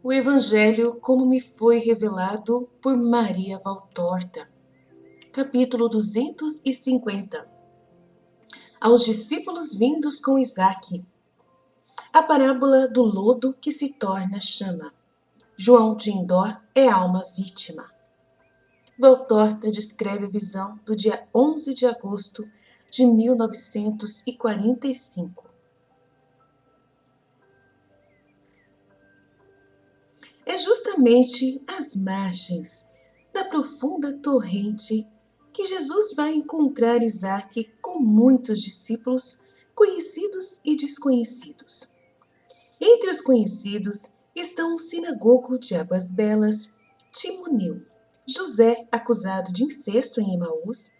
O Evangelho como me foi revelado por Maria Valtorta. Capítulo 250. Aos discípulos vindos com Isaque. A parábola do lodo que se torna chama. João de Indó é alma vítima. Valtorta descreve a visão do dia 11 de agosto de 1945. É justamente às margens da profunda torrente que Jesus vai encontrar Isaque com muitos discípulos, conhecidos e desconhecidos. Entre os conhecidos estão o sinagogo de Águas Belas, Timoneu, José acusado de incesto em Emaús,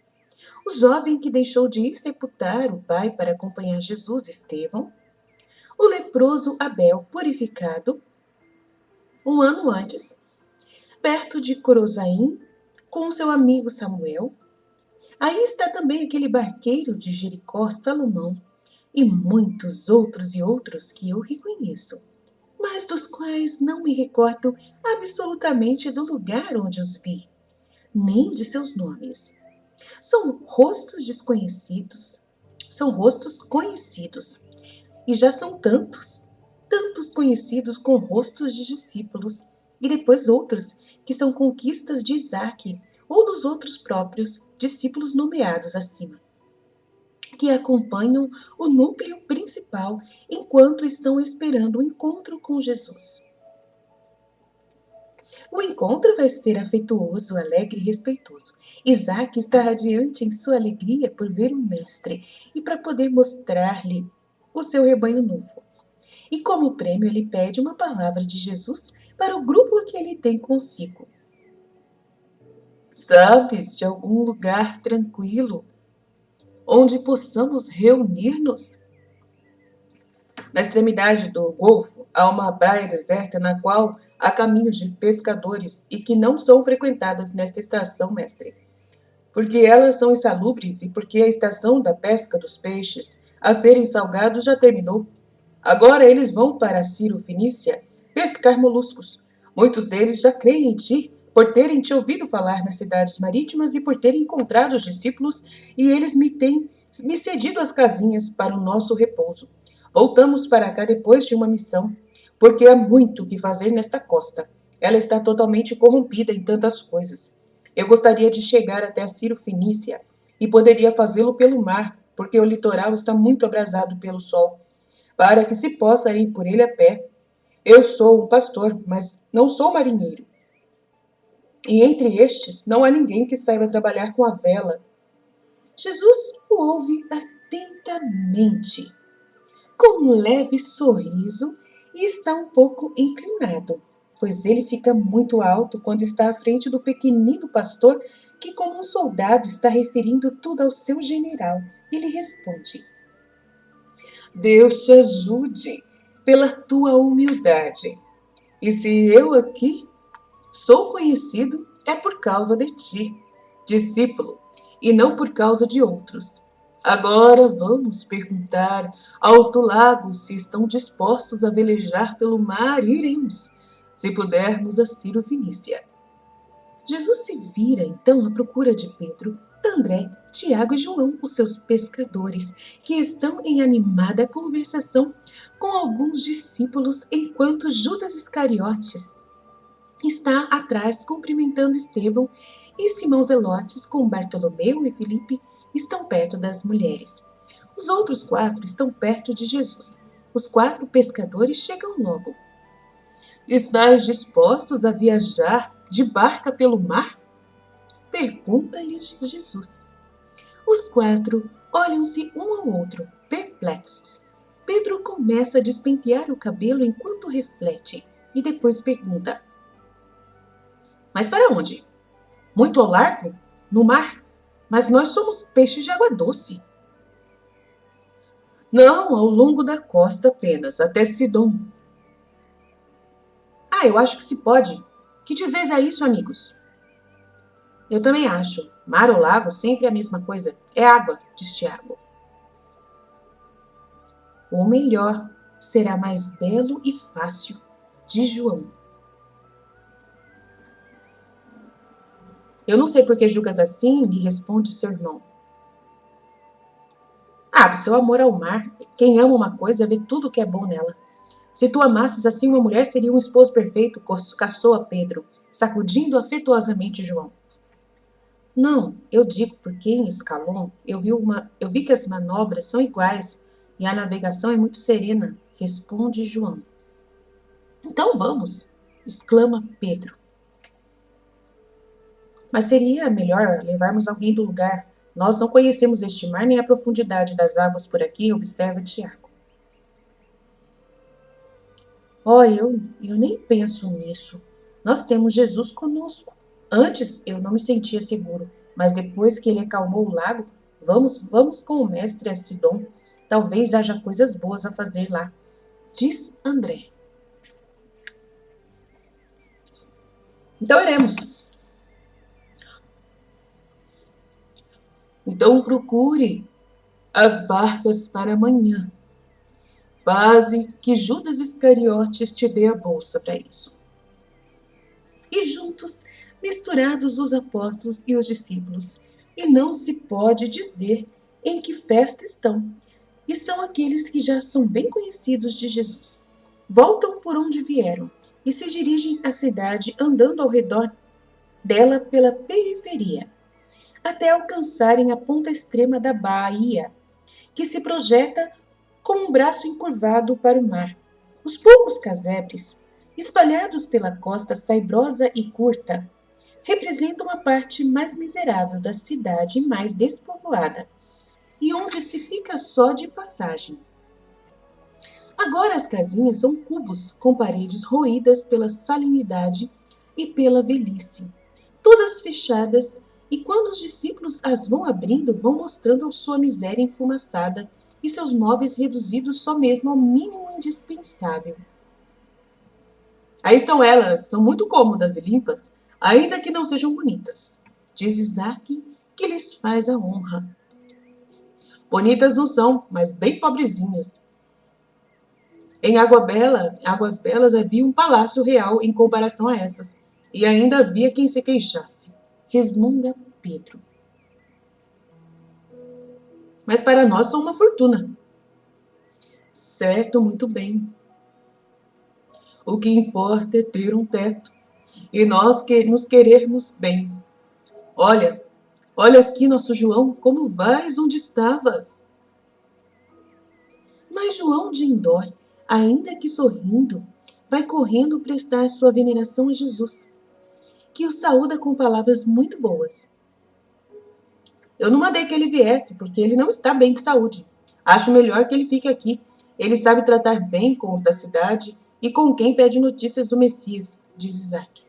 o jovem que deixou de ir sepultar o pai para acompanhar Jesus, Estevão, o leproso Abel purificado, um ano antes, perto de Corozaim, com seu amigo Samuel. Aí está também aquele barqueiro de Jericó, Salomão, e muitos outros que eu reconheço, mas dos quais não me recordo absolutamente do lugar onde os vi, nem de seus nomes. São rostos desconhecidos, são rostos conhecidos, e já são tantos conhecidos com rostos de discípulos, e depois outros que são conquistas de Isaque ou dos outros próprios discípulos nomeados acima, que acompanham o núcleo principal enquanto estão esperando o encontro com Jesus. O encontro vai ser afetuoso, alegre e respeitoso. Isaque está radiante em sua alegria por ver o mestre e para poder mostrar-lhe o seu rebanho novo. E como prêmio ele pede uma palavra de Jesus para o grupo que ele tem consigo. Sabes de algum lugar tranquilo onde possamos reunir-nos? Na extremidade do golfo há uma praia deserta na qual há caminhos de pescadores e que não são frequentadas nesta estação, mestre, porque elas são insalubres e porque a estação da pesca dos peixes a serem salgados já terminou. Agora eles vão para Ciro Fenícia pescar moluscos. Muitos deles já creem em ti, por terem te ouvido falar nas cidades marítimas e por terem encontrado os discípulos, e eles me têm me cedido as casinhas para o nosso repouso. Voltamos para cá depois de uma missão, porque há muito o que fazer nesta costa. Ela está totalmente corrompida em tantas coisas. Eu gostaria de chegar até a Ciro Fenícia e poderia fazê-lo pelo mar, porque o litoral está muito abrasado pelo sol, para que se possa ir por ele a pé. Eu sou um pastor, mas não sou marinheiro. E entre estes não há ninguém que saiba trabalhar com a vela. Jesus o ouve atentamente, com um leve sorriso, e está um pouco inclinado, pois ele fica muito alto quando está à frente do pequenino pastor que, como um soldado, está referindo tudo ao seu general. Ele responde: Deus te ajude pela tua humildade. E se eu aqui sou conhecido, é por causa de ti, discípulo, e não por causa de outros. Agora vamos perguntar aos do lago se estão dispostos a velejar pelo mar e iremos, se pudermos, a Ciro Fenícia. Jesus se vira então à procura de Pedro, André, Tiago e João, os seus pescadores, que estão em animada conversação com alguns discípulos, enquanto Judas Iscariotes está atrás cumprimentando Estevão, e Simão Zelotes com Bartolomeu e Filipe estão perto das mulheres. Os outros 4 estão perto de Jesus. Os 4 pescadores chegam logo. Estais dispostos a viajar de barca pelo mar? Pergunta-lhes Jesus. Os 4 olham-se um ao outro, perplexos. Pedro começa a despentear o cabelo enquanto reflete e depois pergunta: Mas para onde? Muito ao largo? No mar? Mas nós somos peixes de água doce. Não, ao longo da costa apenas, até Sidom. Eu acho que se pode. Que dizeis a isso, amigos? Eu também acho. Mar ou lago, sempre a mesma coisa. É água, diz Tiago. Ou melhor, será mais belo e fácil, diz João. Eu não sei por que julgas assim, lhe responde seu irmão. Por seu amor ao mar, quem ama uma coisa vê tudo o que é bom nela. Se tu amasses assim uma mulher, seria um esposo perfeito, caçoa Pedro, sacudindo afetuosamente João. Não, eu digo porque em Escalon eu vi que as manobras são iguais e a navegação é muito serena, responde João. Então vamos, exclama Pedro. Mas seria melhor levarmos alguém do lugar. Nós não conhecemos este mar nem a profundidade das águas por aqui, observa Tiago. Eu nem penso nisso. Nós temos Jesus conosco. Antes eu não me sentia seguro, mas depois que ele acalmou o lago, vamos com o mestre a Sidom. Talvez haja coisas boas a fazer lá, diz André. Então iremos. Então procure as barcas para amanhã. Faze que Judas Iscariotes te dê a bolsa para isso. E juntos, misturados os apóstolos e os discípulos, e não se pode dizer em que festa estão, e são aqueles que já são bem conhecidos de Jesus. Voltam por onde vieram e se dirigem à cidade andando ao redor dela pela periferia, até alcançarem a ponta extrema da baía, que se projeta com um braço encurvado para o mar. Os poucos casebres, espalhados pela costa saibrosa e curta, representam a parte mais miserável da cidade e mais despovoada, e onde se fica só de passagem. Agora as casinhas são cubos com paredes roídas pela salinidade e pela velhice, todas fechadas, e quando os discípulos as vão abrindo, vão mostrando sua miséria enfumaçada e seus móveis reduzidos só mesmo ao mínimo indispensável. Aí estão elas, são muito cômodas e limpas, ainda que não sejam bonitas, diz Isaac, que lhes faz a honra. Bonitas não são, mas bem pobrezinhas. Em Águas Belas havia um palácio real em comparação a essas, e ainda havia quem se queixasse. Resmunga Pedro. Mas para nós são uma fortuna. Certo, muito bem. O que importa é ter um teto, e nós que nos querermos bem. Olha aqui nosso João, como vais onde estavas? Mas João de Endor, ainda que sorrindo, vai correndo prestar sua veneração a Jesus, que o saúda com palavras muito boas. Eu não mandei que ele viesse, porque ele não está bem de saúde. Acho melhor que ele fique aqui. Ele sabe tratar bem com os da cidade e com quem pede notícias do Messias, diz Isaac.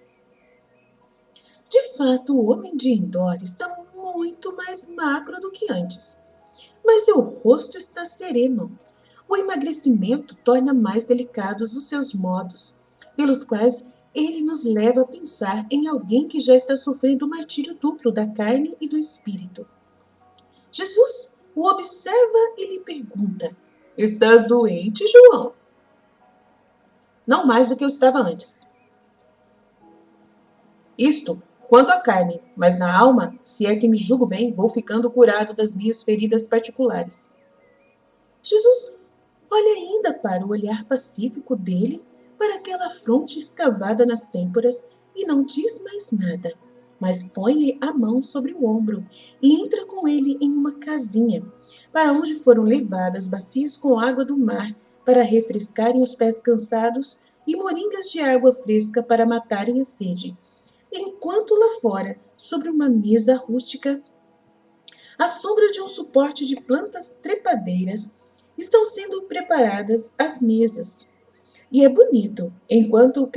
De fato, o homem de Endor está muito mais magro do que antes, mas seu rosto está sereno. O emagrecimento torna mais delicados os seus modos, pelos quais ele nos leva a pensar em alguém que já está sofrendo o martírio duplo da carne e do espírito. Jesus o observa e lhe pergunta: estás doente, João? Não mais do que eu estava antes. Isto quanto à carne, mas na alma, se é que me julgo bem, vou ficando curado das minhas feridas particulares. Jesus olha ainda para o olhar pacífico dele, para aquela fronte escavada nas têmporas, e não diz mais nada, mas põe-lhe a mão sobre o ombro e entra com ele em uma casinha, para onde foram levadas bacias com água do mar para refrescarem os pés cansados e moringas de água fresca para matarem a sede. Enquanto lá fora, sobre uma mesa rústica, à sombra de um suporte de plantas trepadeiras, estão sendo preparadas as mesas. E é bonito, enquanto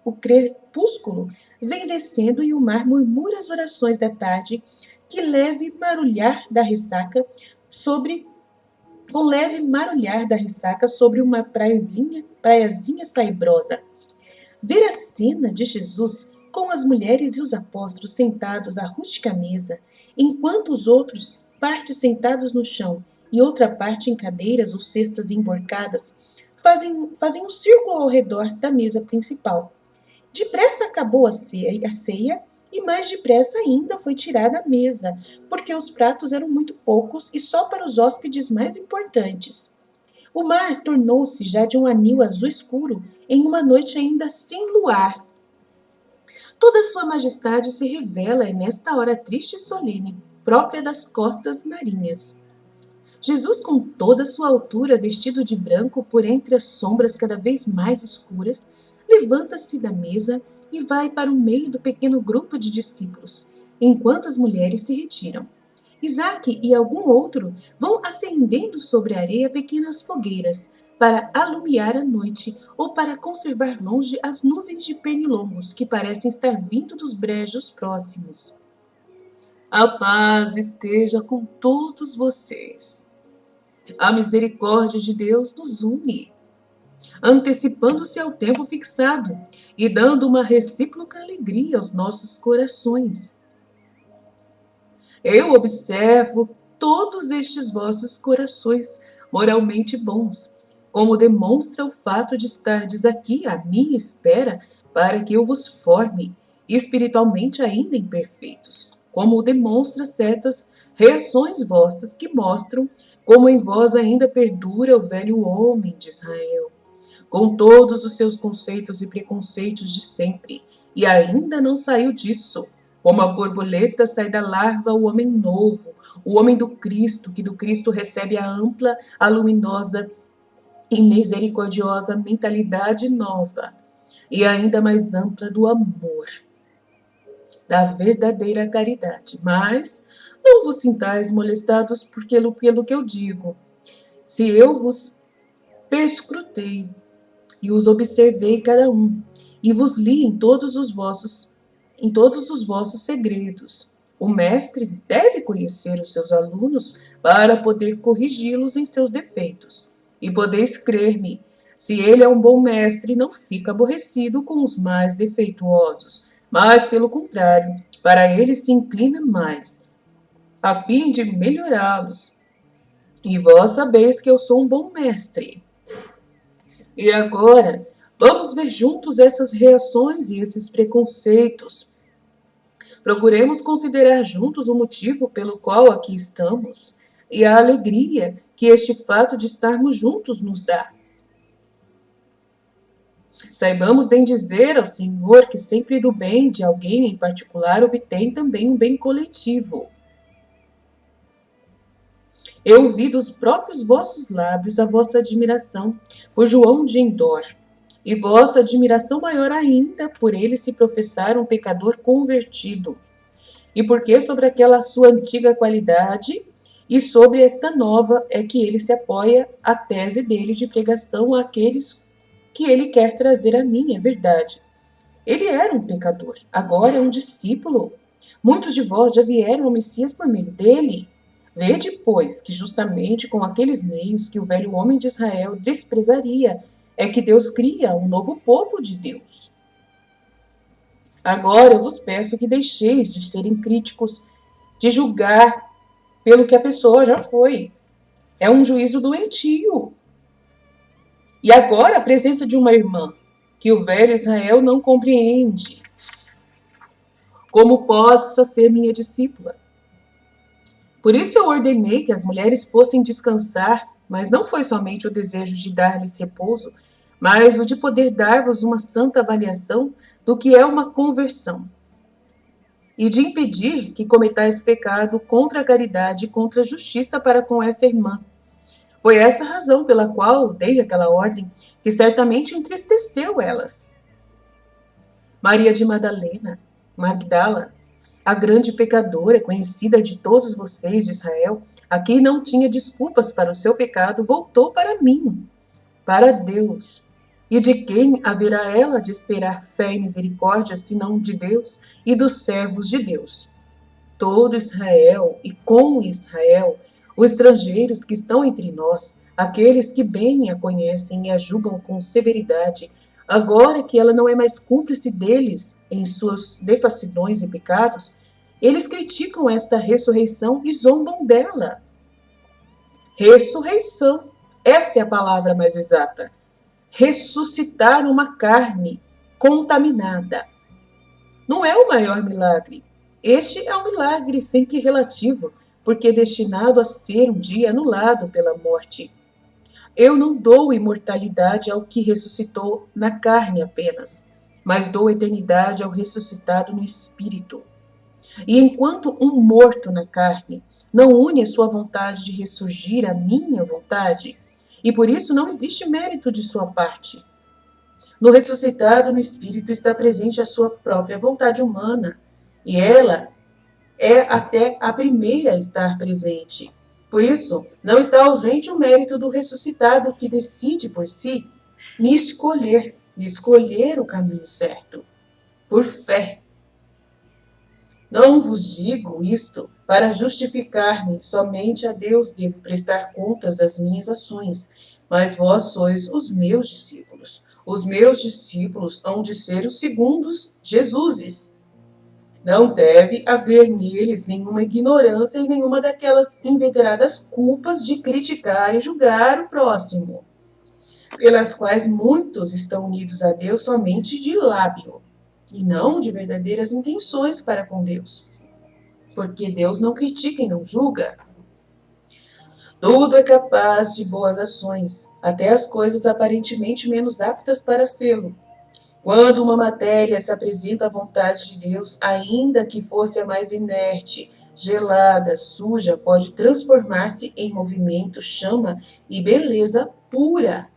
o crepúsculo vem descendo e o mar murmura as orações da tarde, com leve marulhar da ressaca sobre uma praiazinha saibrosa. Ver a cena de Jesus com as mulheres e os apóstolos sentados à rústica mesa, enquanto os outros, parte sentados no chão e outra parte em cadeiras ou cestas emborcadas, fazem um círculo ao redor da mesa principal. Depressa acabou a ceia E mais depressa ainda foi tirada a mesa, porque os pratos eram muito poucos e só para os hóspedes mais importantes. O mar tornou-se já de um anil azul escuro em uma noite ainda sem luar. Toda sua majestade se revela nesta hora triste e solene, própria das costas marinhas. Jesus, com toda a sua altura, vestido de branco por entre as sombras cada vez mais escuras, levanta-se da mesa e vai para o meio do pequeno grupo de discípulos, enquanto as mulheres se retiram. Isaac e algum outro vão acendendo sobre a areia pequenas fogueiras para alumiar a noite ou para conservar longe as nuvens de pernilongos que parecem estar vindo dos brejos próximos. A paz esteja com todos vocês. A misericórdia de Deus nos une, antecipando-se ao tempo fixado e dando uma recíproca alegria aos nossos corações. Eu observo todos estes vossos corações moralmente bons, como demonstra o fato de estardes aqui à minha espera para que eu vos forme, espiritualmente ainda imperfeitos, como demonstra certas reações vossas que mostram como em vós ainda perdura o velho homem de Israel, com todos os seus conceitos e preconceitos de sempre, e ainda não saiu disso. Como a borboleta sai da larva o homem novo, o homem do Cristo, que do Cristo recebe a ampla, a luminosa e misericordiosa mentalidade nova, e ainda mais ampla do amor, da verdadeira caridade. Mas não vos sintais molestados pelo que eu digo. Se eu vos perscrutei e os observei cada um, e vos li em todos os vossos segredos. O mestre deve conhecer os seus alunos para poder corrigi-los em seus defeitos. E podeis crer-me, se ele é um bom mestre, não fica aborrecido com os mais defeituosos, mas, pelo contrário, para ele se inclina mais, a fim de melhorá-los. E vós sabeis que eu sou um bom mestre. E agora, vamos ver juntos essas reações e esses preconceitos. Procuremos considerar juntos o motivo pelo qual aqui estamos e a alegria que este fato de estarmos juntos nos dá. Saibamos bem dizer ao Senhor que sempre do bem de alguém em particular obtém também um bem coletivo. Eu ouvi dos próprios vossos lábios a vossa admiração por João de Endor, e vossa admiração maior ainda por ele se professar um pecador convertido, e porque sobre aquela sua antiga qualidade e sobre esta nova é que ele se apoia a tese dele de pregação àqueles que ele quer trazer a mim, é verdade. Ele era um pecador, agora é um discípulo. Muitos de vós já vieram ao Messias por meio dele. Vede, pois, que justamente com aqueles meios que o velho homem de Israel desprezaria, é que Deus cria um novo povo de Deus. Agora eu vos peço que deixeis de serem críticos, de julgar pelo que a pessoa já foi. É um juízo doentio. E agora a presença de uma irmã, que o velho Israel não compreende. Como possa ser minha discípula? Por isso eu ordenei que as mulheres fossem descansar, mas não foi somente o desejo de dar-lhes repouso, mas o de poder dar-vos uma santa avaliação do que é uma conversão, e de impedir que cometais pecado contra a caridade e contra a justiça para com essa irmã. Foi essa a razão pela qual dei aquela ordem, que certamente entristeceu elas. Maria de Magdala, a grande pecadora, conhecida de todos vocês de Israel, a quem não tinha desculpas para o seu pecado, voltou para mim, para Deus. E de quem haverá ela de esperar fé e misericórdia, senão de Deus e dos servos de Deus? Todo Israel e com Israel, os estrangeiros que estão entre nós, aqueles que bem a conhecem e a julgam com severidade, agora que ela não é mais cúmplice deles em suas defacidões e pecados, eles criticam esta ressurreição e zombam dela. Ressurreição, essa é a palavra mais exata. Ressuscitar uma carne contaminada. não é o maior milagre. Este é um milagre sempre relativo, porque é destinado a ser um dia anulado pela morte. Eu não dou imortalidade ao que ressuscitou na carne apenas, mas dou eternidade ao ressuscitado no espírito. E enquanto um morto na carne não une a sua vontade de ressurgir à minha vontade, e por isso não existe mérito de sua parte. No ressuscitado no espírito está presente a sua própria vontade humana, e ela é até a primeira a estar presente. Por isso, não está ausente o mérito do ressuscitado que decide por si me escolher e escolher o caminho certo, por fé. Não vos digo isto para justificar-me, somente a Deus devo prestar contas das minhas ações, mas vós sois os meus discípulos. Os meus discípulos hão de ser os segundos Jesuses. Não deve haver neles nenhuma ignorância e nenhuma daquelas inveteradas culpas de criticar e julgar o próximo, pelas quais muitos estão unidos a Deus somente de lábio, e não de verdadeiras intenções para com Deus. Porque Deus não critica e não julga. Tudo é capaz de boas ações, até as coisas aparentemente menos aptas para sê-lo. Quando uma matéria se apresenta à vontade de Deus, ainda que fosse a mais inerte, gelada, suja, pode transformar-se em movimento, chama e beleza pura.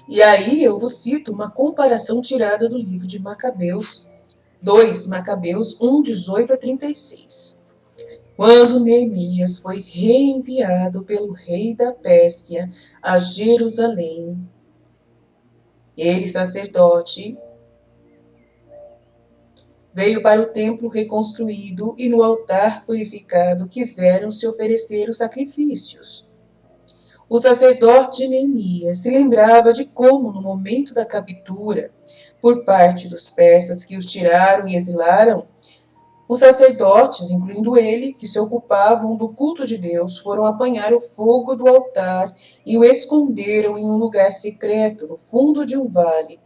E aí eu vos cito uma comparação tirada do livro de Macabeus 2, Macabeus 1, 18 a 36. Quando Neemias foi reenviado pelo rei da Pérsia a Jerusalém, ele, sacerdote, veio para o templo reconstruído e no altar purificado quiseram se oferecer os sacrifícios. O sacerdote Neemias se lembrava de como, no momento da captura, por parte dos persas que os tiraram e exilaram, os sacerdotes, incluindo ele, que se ocupavam do culto de Deus, foram apanhar o fogo do altar e o esconderam em um lugar secreto, no fundo de um vale,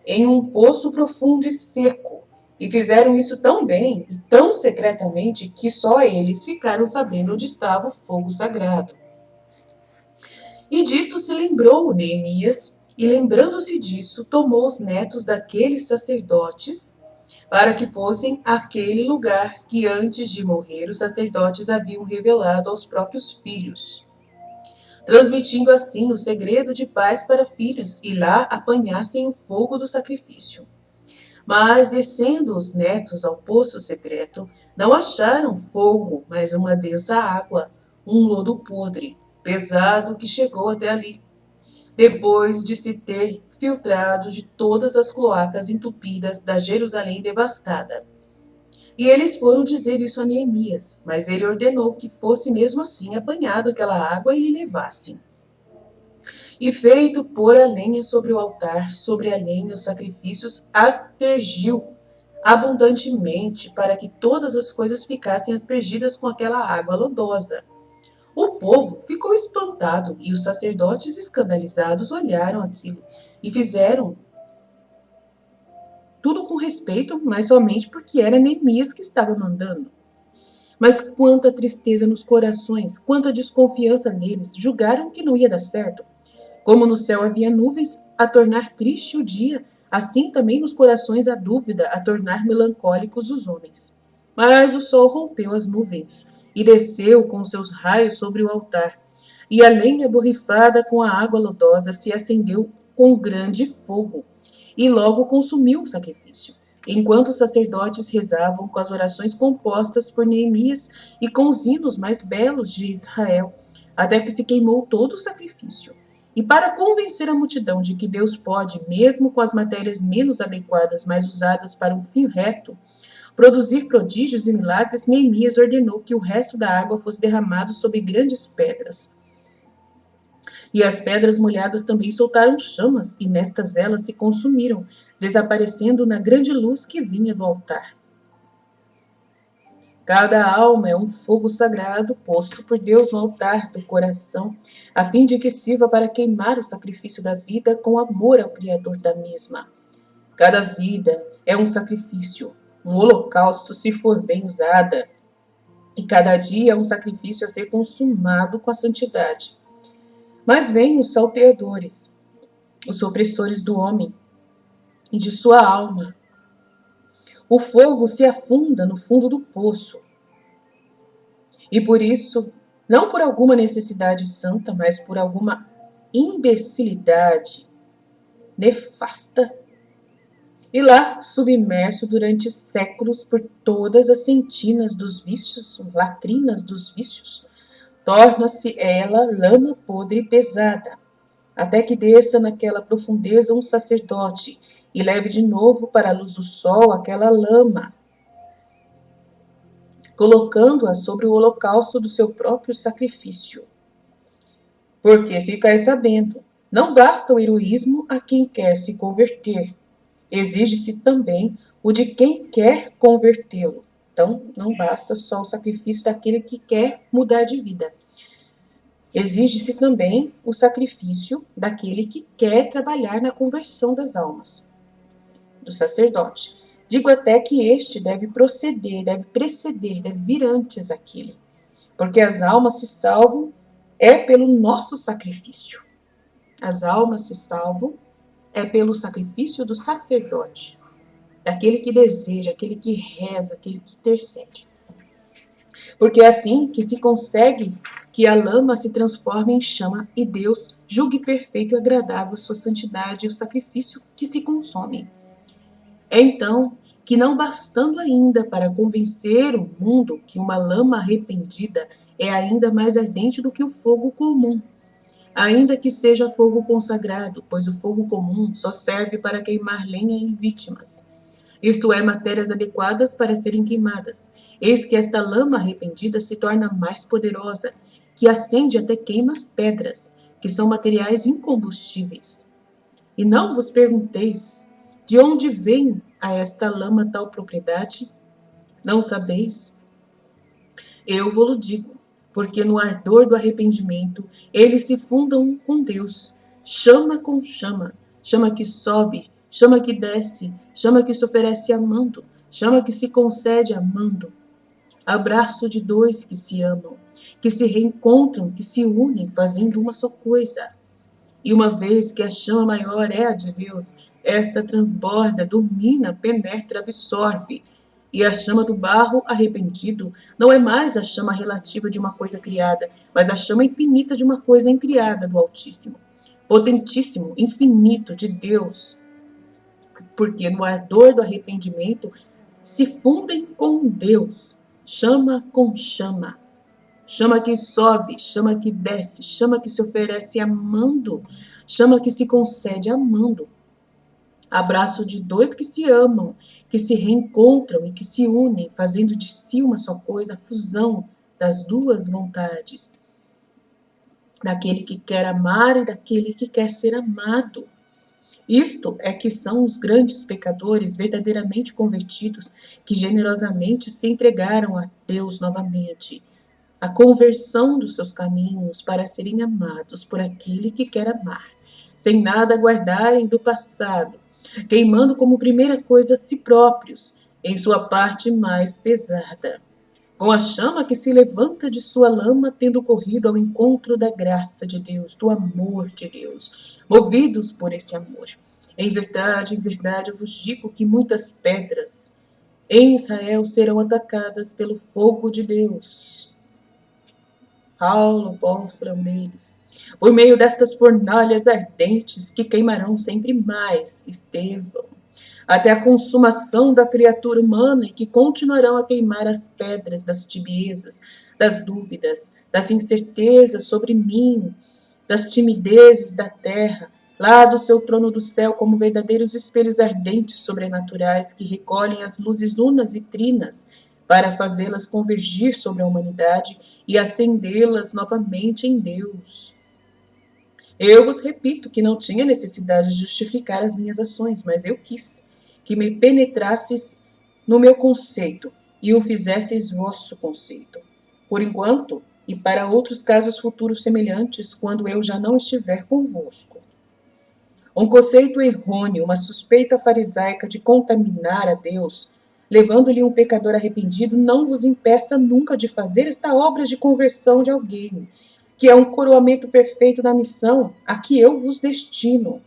em um poço profundo e seco. E fizeram isso tão bem e tão secretamente que só eles ficaram sabendo onde estava o fogo sagrado. E disto se lembrou Neemias, e lembrando-se disso, tomou os netos daqueles sacerdotes para que fossem àquele lugar que antes de morrer os sacerdotes haviam revelado aos próprios filhos, transmitindo assim o segredo de pais para filhos, e lá apanhassem o fogo do sacrifício. Mas, descendo os netos ao poço secreto, não acharam fogo, mas uma densa água, um lodo podre, pesado, que chegou até ali, depois de se ter filtrado de todas as cloacas entupidas da Jerusalém devastada. E eles foram dizer isso a Neemias, mas ele ordenou que fosse mesmo assim apanhado aquela água e lhe levassem. E feito pôr a lenha sobre o altar, sobre a lenha os sacrifícios, aspergiu abundantemente para que todas as coisas ficassem aspergidas com aquela água lodosa. O povo ficou espantado e os sacerdotes escandalizados olharam aquilo e fizeram tudo com respeito, mas somente porque era Neemias que estava mandando. Mas quanta tristeza nos corações, quanta desconfiança neles, julgaram que não ia dar certo. Como no céu havia nuvens a tornar triste o dia, assim também nos corações a dúvida a tornar melancólicos os homens. Mas o sol rompeu as nuvens e desceu com seus raios sobre o altar, e a lenha borrifada com a água lodosa se acendeu com grande fogo, e logo consumiu o sacrifício, enquanto os sacerdotes rezavam com as orações compostas por Neemias e com os hinos mais belos de Israel, até que se queimou todo o sacrifício. E para convencer a multidão de que Deus pode, mesmo com as matérias menos adequadas, mas usadas para um fim reto, produzir prodígios e milagres, Neemias ordenou que o resto da água fosse derramado sobre grandes pedras. E as pedras molhadas também soltaram chamas, e nestas elas se consumiram, desaparecendo na grande luz que vinha do altar. Cada alma é um fogo sagrado posto por Deus no altar do coração, a fim de que sirva para queimar o sacrifício da vida com amor ao Criador da mesma. Cada vida é um sacrifício, um holocausto se for bem usada. E cada dia é um sacrifício a ser consumado com a santidade. Mas vêm os salteadores, os opressores do homem e de sua alma. O fogo se afunda no fundo do poço. E por isso, não por alguma necessidade santa, mas por alguma imbecilidade nefasta, e lá, submerso durante séculos por todas as sentinas dos vícios, latrinas dos vícios, torna-se ela lama podre e pesada, até que desça naquela profundeza um sacerdote e leve de novo para a luz do sol aquela lama, colocando-a sobre o holocausto do seu próprio sacrifício. Porque ficai sabendo, não basta o heroísmo a quem quer se converter, exige-se também o de quem quer convertê-lo. Então, não basta só o sacrifício daquele que quer mudar de vida. Exige-se também o sacrifício daquele que quer trabalhar na conversão das almas, do sacerdote. Digo até que este deve preceder, deve vir antes aquele, porque as almas se salvam pelo nosso sacrifício. As almas se salvam pelo sacrifício do sacerdote, daquele que deseja, aquele que reza, aquele que intercede. Porque é assim que se consegue que a lama se transforme em chama e Deus julgue perfeito e agradável a sua santidade e o sacrifício que se consome. É então que, não bastando ainda para convencer o mundo que uma lama arrependida é ainda mais ardente do que o fogo comum, ainda que seja fogo consagrado, pois o fogo comum só serve para queimar lenha e vítimas, isto é, matérias adequadas para serem queimadas. Eis que esta lama arrependida se torna mais poderosa, que acende até queima as pedras, que são materiais incombustíveis. E não vos pergunteis, de onde vem a esta lama tal propriedade? Não sabeis? Eu vou-lo digo, porque no ardor do arrependimento eles se fundam com Deus, chama com chama, chama que sobe, chama que desce, chama que se oferece amando, chama que se concede amando. Abraço de dois que se amam, que se reencontram, que se unem, fazendo uma só coisa. E uma vez que a chama maior é a de Deus, esta transborda, domina, penetra, absorve. E a chama do barro arrependido não é mais a chama relativa de uma coisa criada, mas a chama infinita de uma coisa incriada do Altíssimo, potentíssimo, infinito de Deus. Porque no ardor do arrependimento se fundem com Deus, chama com chama. Chama que sobe, chama que desce, chama que se oferece amando, chama que se concede amando. Abraço de dois que se amam, que se reencontram e que se unem, fazendo de si uma só coisa, a fusão das duas vontades, daquele que quer amar e daquele que quer ser amado. Isto é que são os grandes pecadores verdadeiramente convertidos, que generosamente se entregaram a Deus novamente, a conversão dos seus caminhos para serem amados por aquele que quer amar, sem nada guardarem do passado, queimando como primeira coisa a si próprios, em sua parte mais pesada, com a chama que se levanta de sua lama, tendo corrido ao encontro da graça de Deus, do amor de Deus, movidos por esse amor. Em verdade, eu vos digo que muitas pedras em Israel serão atacadas pelo fogo de Deus. Paulo, apóstolo, é um deles. Por meio destas fornalhas ardentes que queimarão sempre mais, Estevão, até a consumação da criatura humana e que continuarão a queimar as pedras das tibiezas, das dúvidas, das incertezas sobre mim, das timidezes da terra, lá do seu trono do céu, como verdadeiros espelhos ardentes sobrenaturais que recolhem as luzes unas e trinas para fazê-las convergir sobre a humanidade e acendê-las novamente em Deus. Eu vos repito que não tinha necessidade de justificar as minhas ações, mas eu quis que me penetrasseis no meu conceito e o fizesseis vosso conceito. Por enquanto, e para outros casos futuros semelhantes, quando eu já não estiver convosco. Um conceito errôneo, uma suspeita farisaica de contaminar a Deus, levando-lhe um pecador arrependido, não vos impeça nunca de fazer esta obra de conversão de alguém, que é um coroamento perfeito da missão a que eu vos destino: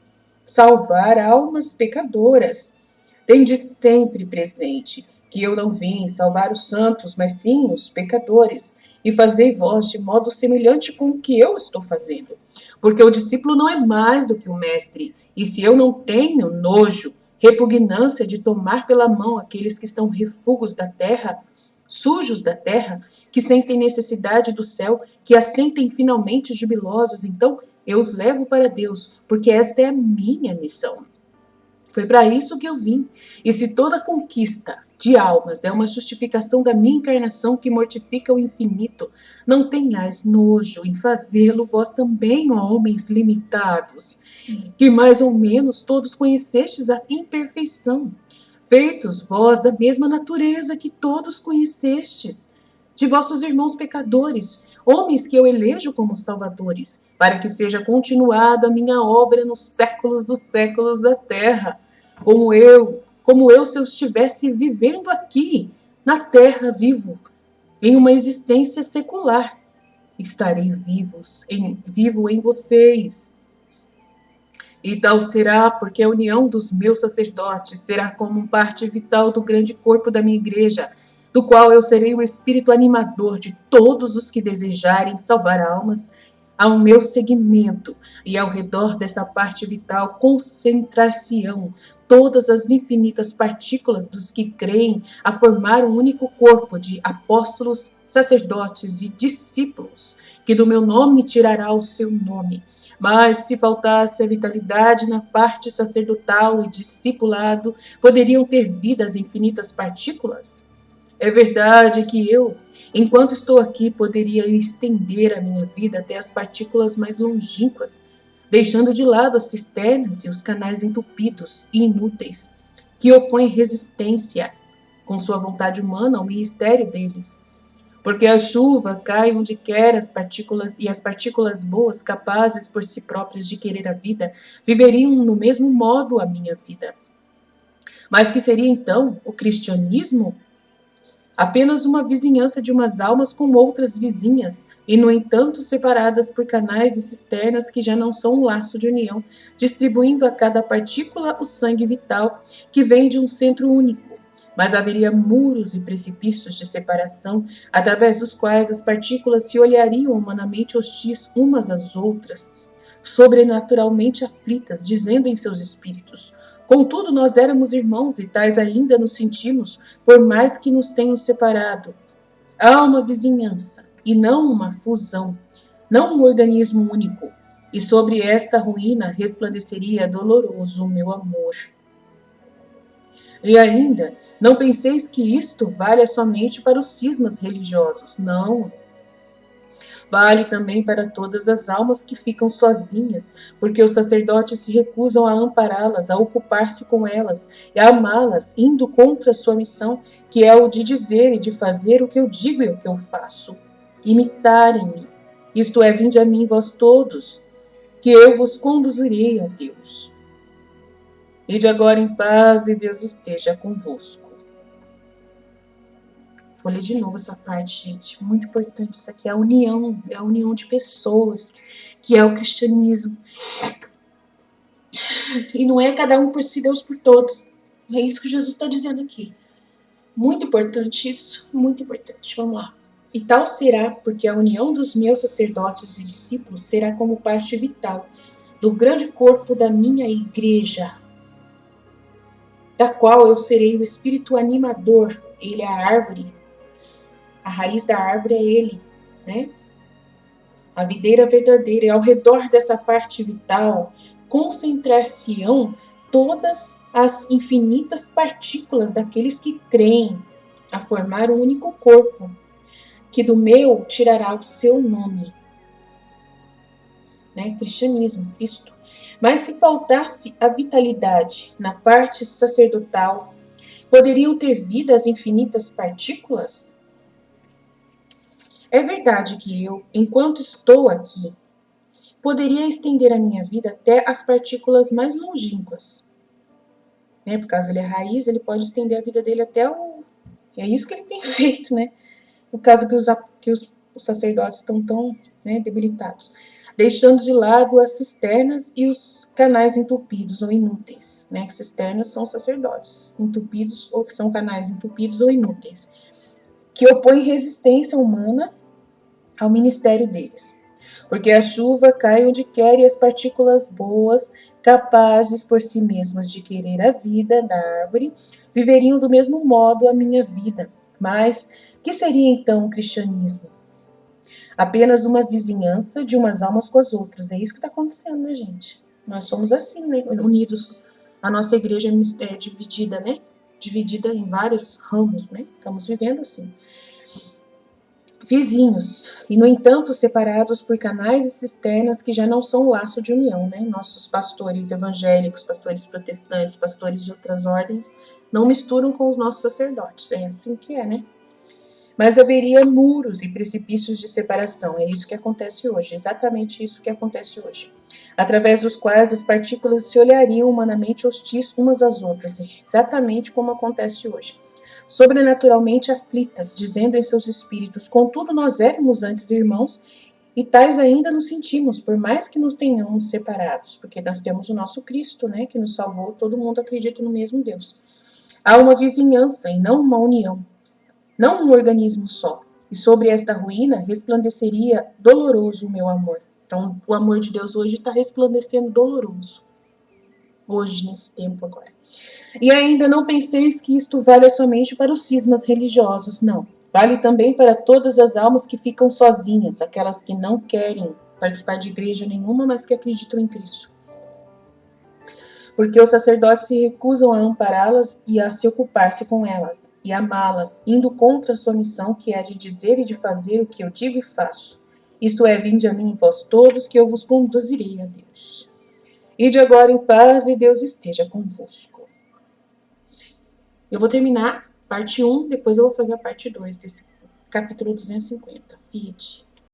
salvar almas pecadoras. Tende sempre presente que eu não vim salvar os santos, mas sim os pecadores, e fazei vós de modo semelhante com o que eu estou fazendo. Porque o discípulo não é mais do que o mestre, e se eu não tenho nojo, repugnância de tomar pela mão aqueles que estão refugos da terra, sujos da terra, que sentem necessidade do céu, que assentem finalmente jubilosos, então eu os levo para Deus, porque esta é a minha missão. Foi para isso que eu vim. E se toda conquista de almas é uma justificação da minha encarnação que mortifica o infinito, não tenhais nojo em fazê-lo vós também, ó homens limitados, que mais ou menos todos conhecestes a imperfeição, feitos vós da mesma natureza que todos conhecestes, de vossos irmãos pecadores, homens que eu elejo como salvadores, para que seja continuada a minha obra nos séculos dos séculos da terra, como eu se eu estivesse vivendo aqui, na terra, em uma existência secular. Estarei vivo em vocês. E tal será, porque a união dos meus sacerdotes será como parte vital do grande corpo da minha igreja, do qual eu serei o espírito animador de todos os que desejarem salvar almas ao meu seguimento, e ao redor dessa parte vital concentrar-se-ão todas as infinitas partículas dos que creem a formar um único corpo de apóstolos, sacerdotes e discípulos, que do meu nome tirará o seu nome. Mas se faltasse a vitalidade na parte sacerdotal e discipulado, poderiam ter vida as infinitas partículas? É verdade que eu, enquanto estou aqui, poderia estender a minha vida até as partículas mais longínquas, deixando de lado as cisternas e os canais entupidos e inúteis, que opõem resistência, com sua vontade humana, ao ministério deles. Porque a chuva cai onde quer as partículas boas, capazes por si próprias de querer a vida, viveriam no mesmo modo a minha vida. Mas que seria então o cristianismo? Apenas uma vizinhança de umas almas com outras vizinhas, e no entanto separadas por canais e cisternas que já não são um laço de união, distribuindo a cada partícula o sangue vital que vem de um centro único. Mas haveria muros e precipícios de separação, através dos quais as partículas se olhariam humanamente hostis umas às outras, sobrenaturalmente aflitas, dizendo em seus espíritos: contudo, nós éramos irmãos e tais ainda nos sentimos, por mais que nos tenham separado. Há uma vizinhança, e não uma fusão, não um organismo único, e sobre esta ruína resplandeceria doloroso o meu amor. E ainda, não penseis que isto valha somente para os cismas religiosos, não. Vale também para todas as almas que ficam sozinhas, porque os sacerdotes se recusam a ampará-las, a ocupar-se com elas e a amá-las, indo contra a sua missão, que é o de dizer e de fazer o que eu digo e o que eu faço. Imitarem-me, isto é, vinde a mim vós todos, que eu vos conduzirei a Deus. Ide agora em paz e Deus esteja convosco. Vou ler de novo essa parte, gente. Muito importante. Isso aqui é a união de pessoas, que é o cristianismo. E não é cada um por si, Deus por todos. É isso que Jesus está dizendo aqui. Muito importante isso, muito importante. Vamos lá. E tal será, porque a união dos meus sacerdotes e discípulos será como parte vital do grande corpo da minha igreja, da qual eu serei o espírito animador. Ele é a árvore. A raiz da árvore é ele, né? A videira verdadeira. E ao redor dessa parte vital concentrar-se-ão todas as infinitas partículas daqueles que creem a formar um único corpo, que do meu tirará o seu nome. Né? Cristianismo, Cristo. Mas se faltasse a vitalidade na parte sacerdotal, poderiam ter vida as infinitas partículas? É verdade que eu, enquanto estou aqui, poderia estender a minha vida até as partículas mais longínquas. Né? Por causa ele é raiz, ele pode estender a vida dele até o... É isso que ele tem feito, né? No caso que os sacerdotes estão tão, né, debilitados. Deixando de lado as cisternas e os canais entupidos ou inúteis. Né? Cisternas são sacerdotes entupidos ou que são canais entupidos ou inúteis. Que opõem resistência humana ao ministério deles. Porque a chuva cai onde quer e as partículas boas, capazes por si mesmas de querer a vida da árvore, viveriam do mesmo modo a minha vida. Mas que seria então o cristianismo? Apenas uma vizinhança de umas almas com as outras. É isso que está acontecendo, né, gente? Nós somos assim, né? Unidos. A nossa igreja é dividida, né? Dividida em vários ramos, né? Estamos vivendo assim. Vizinhos, e no entanto separados por canais e cisternas que já não são laço de união, né? Nossos pastores evangélicos, pastores protestantes, pastores de outras ordens, não misturam com os nossos sacerdotes. É assim que é, né? Mas haveria muros e precipícios de separação. É isso que acontece hoje, exatamente isso que acontece hoje. Através dos quais as partículas se olhariam humanamente hostis umas às outras, exatamente como acontece hoje. Sobrenaturalmente aflitas, dizendo em seus espíritos: contudo, nós éramos antes irmãos, e tais ainda nos sentimos, por mais que nos tenhamos separados, porque nós temos o nosso Cristo, né, que nos salvou, todo mundo acredita no mesmo Deus. Há uma vizinhança e não uma união, não um organismo só. E sobre esta ruína resplandeceria doloroso o meu amor. Então, o amor de Deus hoje está resplandecendo doloroso. Hoje, nesse tempo agora. E ainda não penseis que isto vale somente para os cismas religiosos, não. Vale também para todas as almas que ficam sozinhas, aquelas que não querem participar de igreja nenhuma, mas que acreditam em Cristo. Porque os sacerdotes se recusam a ampará-las e a se ocupar-se com elas, e amá-las, indo contra a sua missão, que é de dizer e de fazer o que eu digo e faço. Isto é, vinde a mim, vós todos, que eu vos conduzirei a Deus. Ide agora em paz e Deus esteja convosco. Eu vou terminar parte 1, depois eu vou fazer a parte 2 desse capítulo 250. Fide.